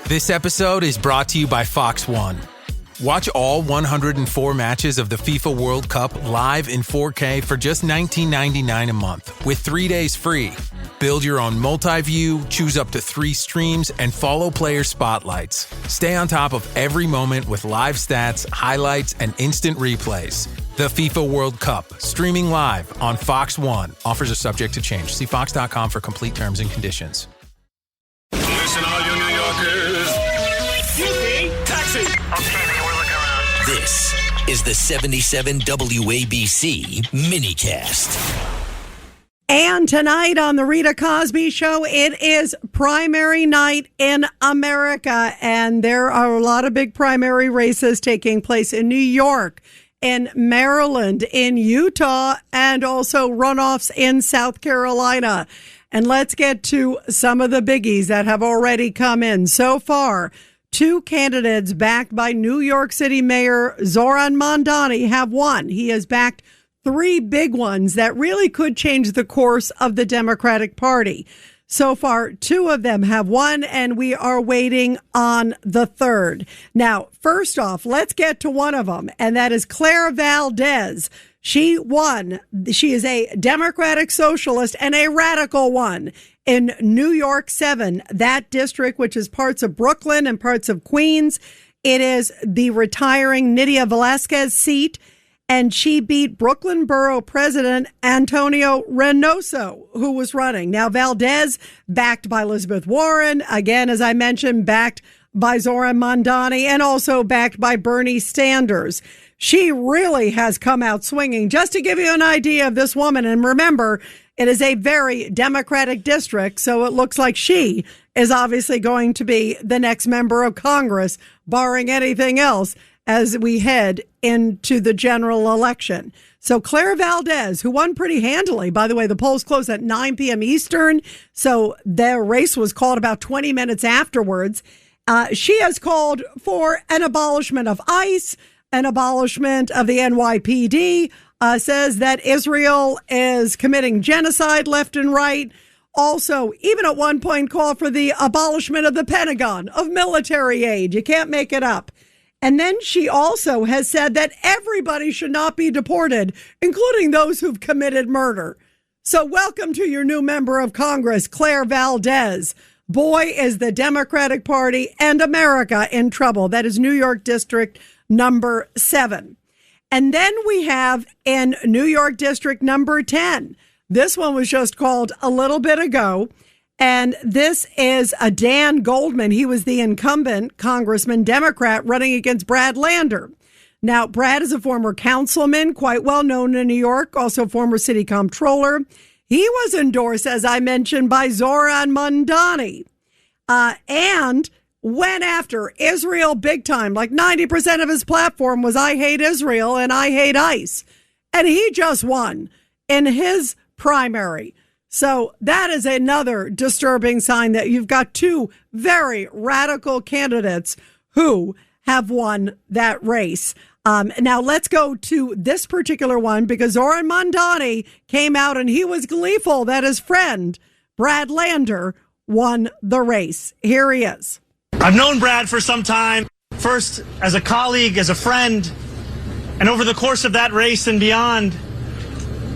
This episode is brought to you by Fox One. Watch all 104 matches of the FIFA World Cup live in 4K for just $19.99 a month with 3 days free. Build your own multi-view, choose up to 3 streams, and follow player spotlights. Stay on top of every moment with live stats, highlights, and instant replays. The FIFA World Cup, streaming live on Fox One. Offers are subject to change. See fox.com for complete terms and conditions. Listen, all you New Yorkers. Excuse me, taxi. Okay, man, we're looking around. This is the 77 WABC minicast. And tonight on the Rita Cosby Show, it is primary night in America. And there are a lot of big primary races taking place in New York, in Maryland, in Utah, and also runoffs in South Carolina. And let's get to some of the biggies that have already come in. So far, 2 candidates backed by New York City Mayor Zoran Mamdani have won. He has backed 3 big ones that really could change the course of the Democratic Party. So far, 2 of them have won, and we are waiting on the 3rd. Now, first off, let's get to one of them, and that is Claire Valdez. She won. She is a Democratic Socialist and a radical one in New York 7, that district, which is parts of Brooklyn and parts of Queens. It is the retiring Nydia Velázquez seat, and she beat Brooklyn Borough President Antonio Reynoso, who was running. Now, Valdez, backed by Elizabeth Warren, again, as I mentioned, backed by Zoran Mamdani, and also backed by Bernie Sanders. She really has come out swinging. Just to give you an idea of this woman, and remember, it is a very Democratic district, so it looks like she is obviously going to be the next member of Congress, barring anything else, as we head into the general election. So Claire Valdez, who won pretty handily, by the way, the polls closed at 9 p.m. Eastern, so their race was called about 20 minutes afterwards. She has called for an abolishment of ICE, an abolishment of the NYPD, says that Israel is committing genocide left and right. Also, even at one point, called for the abolishment of the Pentagon, of military aid. You can't make it up. And then she also has said that everybody should not be deported, including those who've committed murder. So welcome to your new member of Congress, Claire Valdez. Boy, is the Democratic Party and America in trouble. That is New York District number 7. And then we have in New York District number 10. This one was just called a little bit ago. And this is a Dan Goldman. He was the incumbent congressman, Democrat, running against Brad Lander. Now, Brad is a former councilman, quite well known in New York, also former city comptroller. He was endorsed, as I mentioned, by Zoran Mamdani, and went after Israel big time. Like 90% of his platform was I hate Israel and I hate ICE. And he just won in his primary. So that is another disturbing sign that you've got 2 very radical candidates who have won that race. Now let's go to this particular one, because Zoran Mamdani came out and he was gleeful that his friend, Brad Lander, won the race. Here he is. I've known Brad for some time, first as a colleague, as a friend, and over the course of that race and beyond,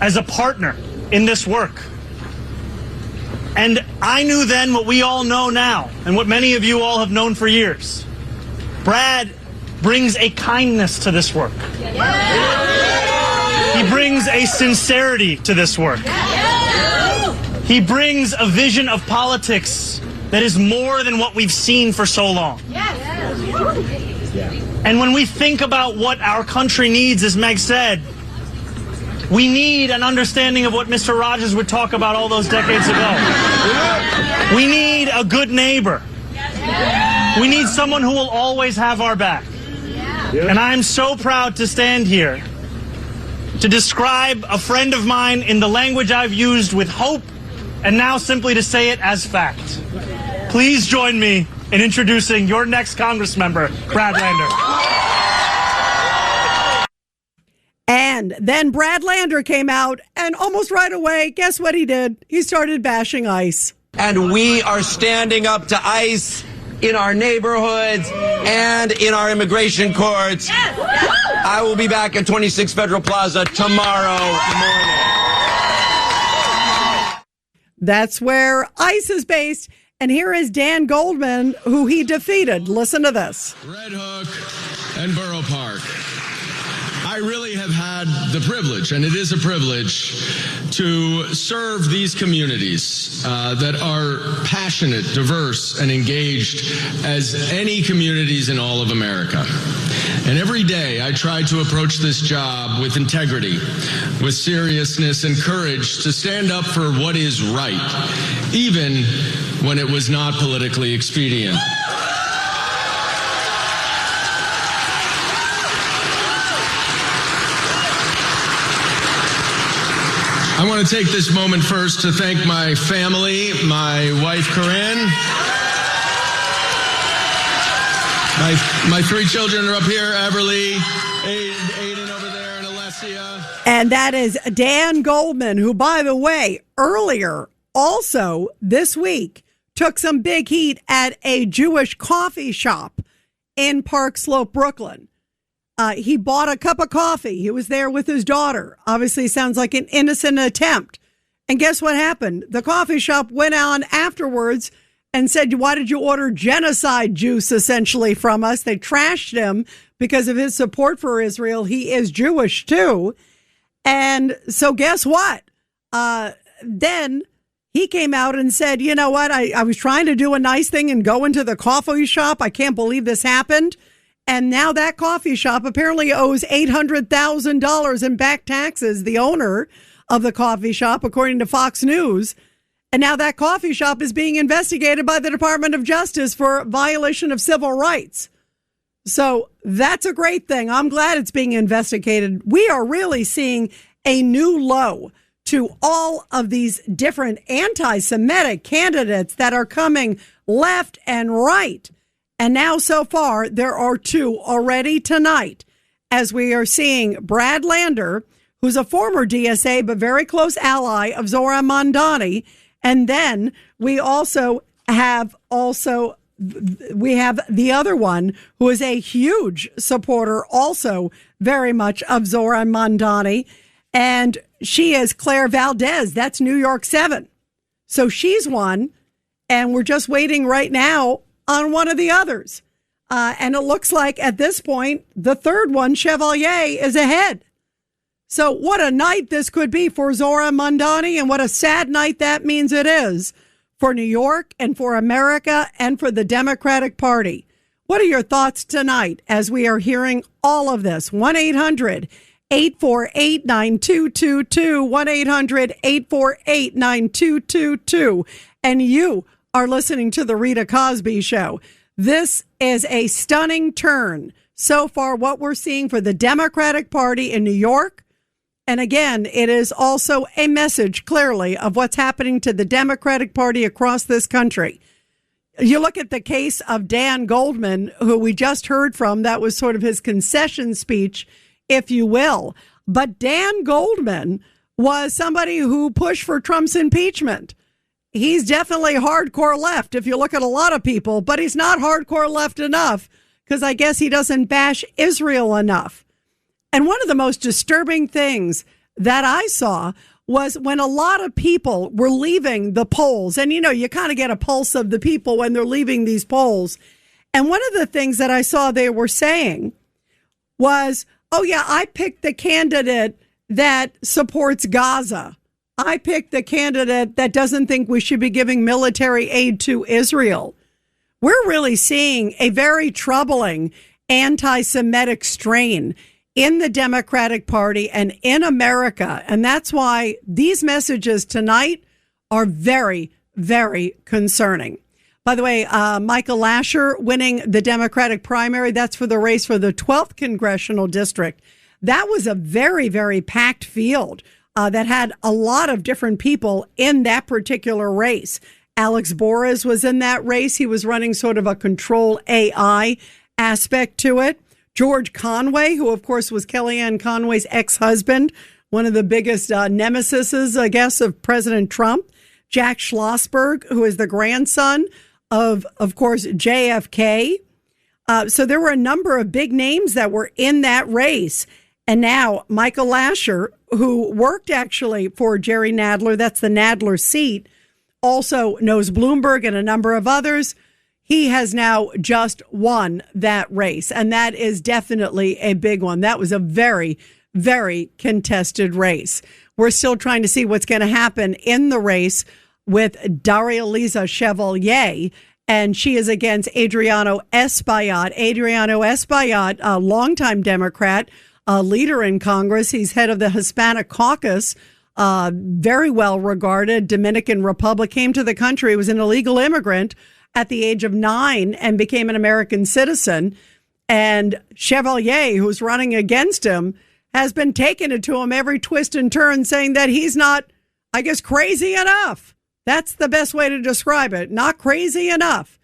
as a partner in this work. And I knew then what we all know now, and what many of you all have known for years. Brad brings a kindness to this work. He brings a sincerity to this work. He brings a vision of politics that is more than what we've seen for so long. And when we think about what our country needs, as Meg said, we need an understanding of what Mr. Rogers would talk about all those decades ago. We need a good neighbor. We need someone who will always have our back. And I'm so proud to stand here to describe a friend of mine in the language I've used with hope, and now simply to say it as fact. Please join me in introducing your next Congress member, Brad Lander. And then Brad Lander came out, and almost right away, guess what he did? He started bashing ICE. And we are standing up to ICE in our neighborhoods, and in our immigration courts. I will be back at 26 Federal Plaza tomorrow morning. That's where ICE is based. And here is Dan Goldman, who he defeated. Listen to this. Red Hook and Borough Park. I really have had the privilege, and it is a privilege, to serve these communities that are passionate, diverse, and engaged as any communities in all of America. And every day I try to approach this job with integrity, with seriousness and courage to stand up for what is right, even when it was not politically expedient. I want to take this moment first to thank my family, my wife, Corinne. My three children are up here, Everly, Aiden over there, and Alessia. And that is Dan Goldman, who, by the way, earlier, also this week, took some big heat at a Jewish coffee shop in Park Slope, Brooklyn. He bought a cup of coffee. He was there with his daughter. Obviously, sounds like an innocent attempt. And guess what happened? The coffee shop went on afterwards and said, why did you order genocide juice, essentially, from us? They trashed him because of his support for Israel. He is Jewish, too. And so guess what? Then he came out and said, you know what? I was trying to do a nice thing and go into the coffee shop. I can't believe this happened. And now that coffee shop apparently owes $800,000 in back taxes, the owner of the coffee shop, according to Fox News. And now that coffee shop is being investigated by the Department of Justice for violation of civil rights. So that's a great thing. I'm glad it's being investigated. We are really seeing a new low to all of these different anti-Semitic candidates that are coming left and right. And now, so far, there are two already tonight, as we are seeing Brad Lander, who's a former DSA but very close ally of Zohran Mamdani. And then we also have the other one, who is a huge supporter, also very much of Zohran Mamdani. And she is Claire Valdez. That's New York 7. So she's one. And we're just waiting right now on one of the others. And it looks like at this point, the third one, Chevalier, is ahead. So what a night this could be for Zohran Mamdani, and what a sad night that means it is for New York and for America and for the Democratic Party. What are your thoughts tonight as we are hearing all of this? 1-800-848-9222, 1-800-848-9222. And you are listening to The Rita Cosby Show. This is a stunning turn so far, what we're seeing for the Democratic Party in New York. And again, it is also a message, clearly, of what's happening to the Democratic Party across this country. You look at the case of Dan Goldman, who we just heard from. That was sort of his concession speech, if you will. But Dan Goldman was somebody who pushed for Trump's impeachment. He's definitely hardcore left if you look at a lot of people, but he's not hardcore left enough because I guess he doesn't bash Israel enough. And one of the most disturbing things that I saw was when a lot of people were leaving the polls. And, you know, you kind of get a pulse of the people when they're leaving these polls. And one of the things that I saw they were saying was, oh, yeah, I picked the candidate that supports Gaza. I picked the candidate that doesn't think we should be giving military aid to Israel. We're really seeing a very troubling anti-Semitic strain in the Democratic Party and in America. And that's why these messages tonight are very, very concerning. By the way, Michael Lasher winning the Democratic primary. That's for the race for the 12th congressional district. That was a very, very packed field. That had a lot of different people in that particular race. Alex Boras was in that race. He was running sort of a control AI aspect to it. George Conway, who, of course, was Kellyanne Conway's ex-husband, one of the biggest nemesises, I guess, of President Trump. Jack Schlossberg, who is the grandson of course, JFK. So there were a number of big names that were in that race. And now Michael Lasher, who worked actually for Jerry Nadler, that's the Nadler seat, also knows Bloomberg and a number of others. He has now just won that race. And that is definitely a big one. That was a very, very contested race. We're still trying to see what's going to happen in the race with Daria-Liza Chevalier. And she is against Adriano Espaillat. Adriano Espaillat, a longtime Democrat, a leader in Congress. He's head of the Hispanic caucus, very well regarded Dominican Republic, came to the country, was an illegal immigrant at the age of 9 and became an American citizen. And Chevalier, who's running against him, has been taking it to him every twist and turn, saying that he's not, I guess, crazy enough. That's the best way to describe it. Not crazy enough.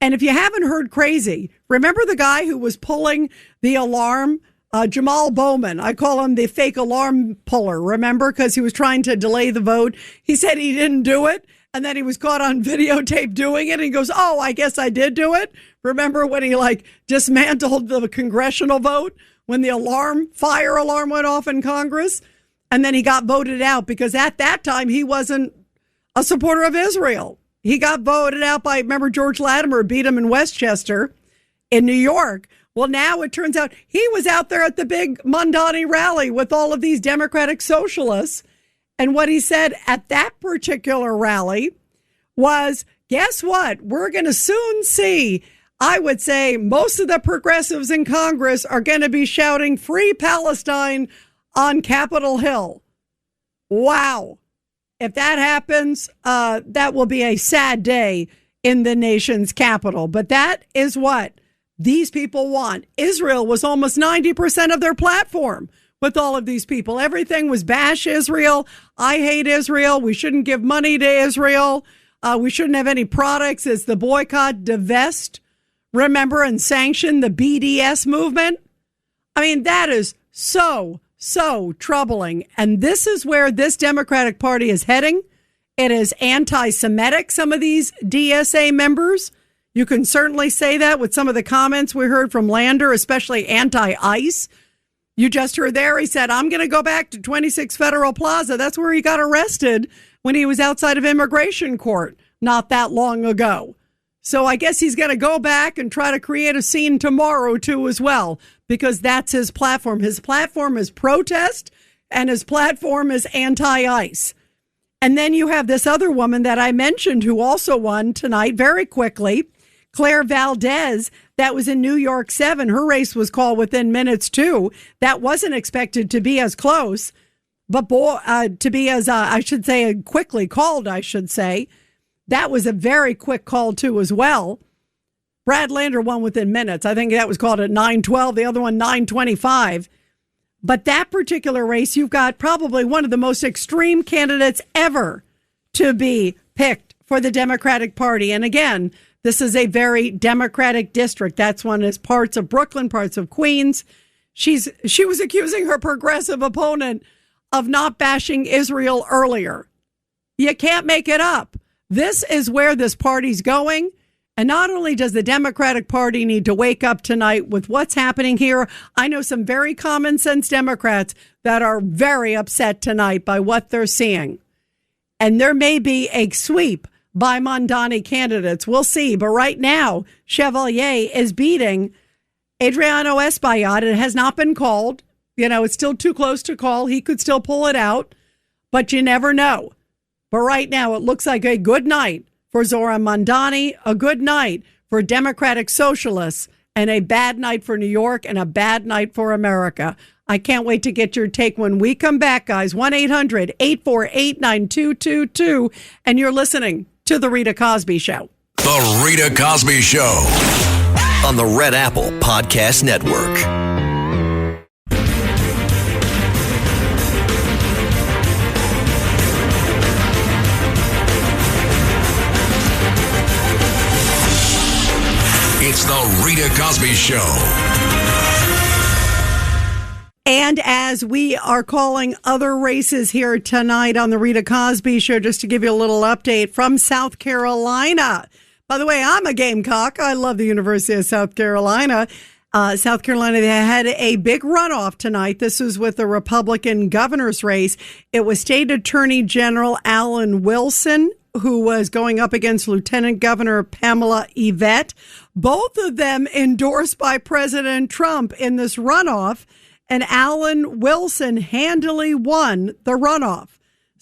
And if you haven't heard crazy, remember the guy who was pulling the alarm? Jamal Bowman. I call him the fake alarm puller, remember? Because he was trying to delay the vote. He said he didn't do it. And then he was caught on videotape doing it. And he goes, oh, I guess I did do it. Remember when he dismantled the congressional vote when the fire alarm went off in Congress? And then he got voted out because at that time he wasn't a supporter of Israel. He got voted out by, remember, George Latimer beat him in Westchester in New York. Well, now it turns out he was out there at the big Mamdani rally with all of these Democratic socialists. And what he said at that particular rally was, guess what? We're going to soon see, I would say, most of the progressives in Congress are going to be shouting Free Palestine on Capitol Hill. Wow. If that happens, that will be a sad day in the nation's capital. But that is what these people want. Israel was almost 90% of their platform with all of these people. Everything was bash Israel. I hate Israel. We shouldn't give money to Israel. We shouldn't have any products. It's the boycott, divest, remember, and sanction the BDS movement. I mean, that is so troubling. And this is where this Democratic Party is heading. It is anti-Semitic, some of these DSA members. You can certainly say that with some of the comments we heard from Lander, especially anti-ICE. You just heard there, he said, I'm going to go back to 26 Federal Plaza. That's where he got arrested when he was outside of immigration court not that long ago. So I guess he's going to go back and try to create a scene tomorrow, too, as well, because that's his platform. His platform is protest, and his platform is anti-ICE. And then you have this other woman that I mentioned who also won tonight very quickly, Claire Valdez, that was in New York 7. Her race was called within minutes, too. That wasn't expected to be as close, but to be as, quickly called, I should say. That was a very quick call, too, as well. Brad Lander won within minutes. I think that was called at 9:12, the other one 9:25. But that particular race, you've got probably one of the most extreme candidates ever to be picked for the Democratic Party. And again, this is a very Democratic district. That's one is parts of Brooklyn, parts of Queens. She was accusing her progressive opponent of not bashing Israel earlier. You can't make it up. This is where this party's going. And not only does the Democratic Party need to wake up tonight with what's happening here, I know some very common sense Democrats that are very upset tonight by what they're seeing. And there may be a sweep by Mamdani candidates. We'll see. But right now, Chevalier is beating Adriano Espaillat. It has not been called. It's still too close to call. He could still pull it out, but you never know. But right now, it looks like a good night for Zohran Mamdani, a good night for Democratic Socialists, and a bad night for New York and a bad night for America. I can't wait to get your take when we come back, guys. 1-800-848-9222. And you're listening to The Rita Cosby Show. The Rita Cosby Show on the Red Apple Podcast Network. It's the Rita Cosby Show. And as we are calling other races here tonight on the Rita Cosby Show, just to give you a little update from South Carolina. By the way, I'm a Gamecock. I love the University of South Carolina. South Carolina, they had a big runoff tonight. This was with the Republican governor's race. It was State Attorney General Alan Wilson, who was going up against Lieutenant Governor Pamela Yvette. Both of them endorsed by President Trump in this runoff, and Alan Wilson handily won the runoff.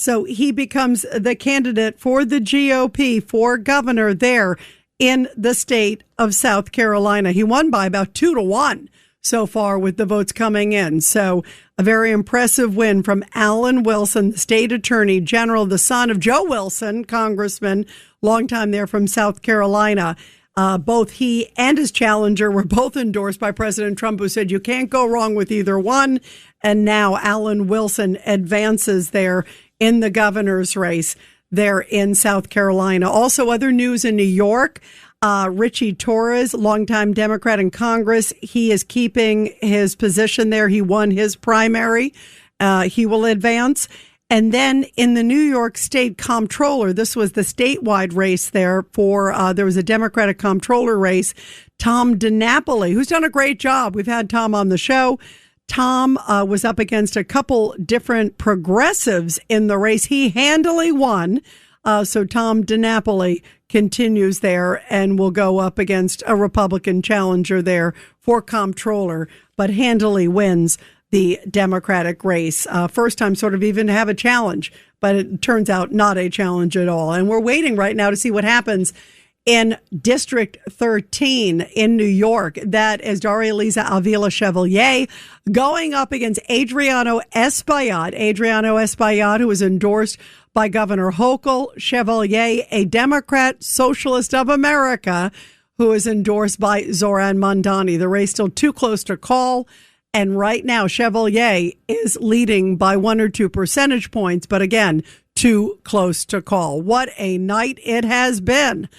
So he becomes the candidate for the GOP for governor there in the state of South Carolina. He won by about 2-1 so far with the votes coming in. So a very impressive win from Alan Wilson, the state attorney general, the son of Joe Wilson, congressman, longtime there from South Carolina. Both he and his challenger were both endorsed by President Trump, who said you can't go wrong with either one. And now Alan Wilson advances there in the governor's race there in South Carolina. Also, other news in New York, Richie Torres, longtime Democrat in Congress, he is keeping his position there. He won his primary. He will advance. And then in the New York State Comptroller, this was the statewide race there for, there was a Democratic Comptroller race, Tom DiNapoli, who's done a great job. We've had Tom on the show. Tom was up against a couple different progressives in the race. He handily won. So Tom DiNapoli continues there and will go up against a Republican challenger there for comptroller, but handily wins the Democratic race. First time sort of even to have a challenge, but it turns out not a challenge at all. And we're waiting right now to see what happens in District 13 in New York. That is Daria Liza Avila Chevalier going up against Adriano Espaillat, who was endorsed by Governor Hochul. Chevalier, a Democrat, Socialist of America, who is endorsed by Zoran Mamdani. The race still too close to call. And right now, Chevalier is leading by 1 or 2 percentage points. But again, too close to call. What a night it has been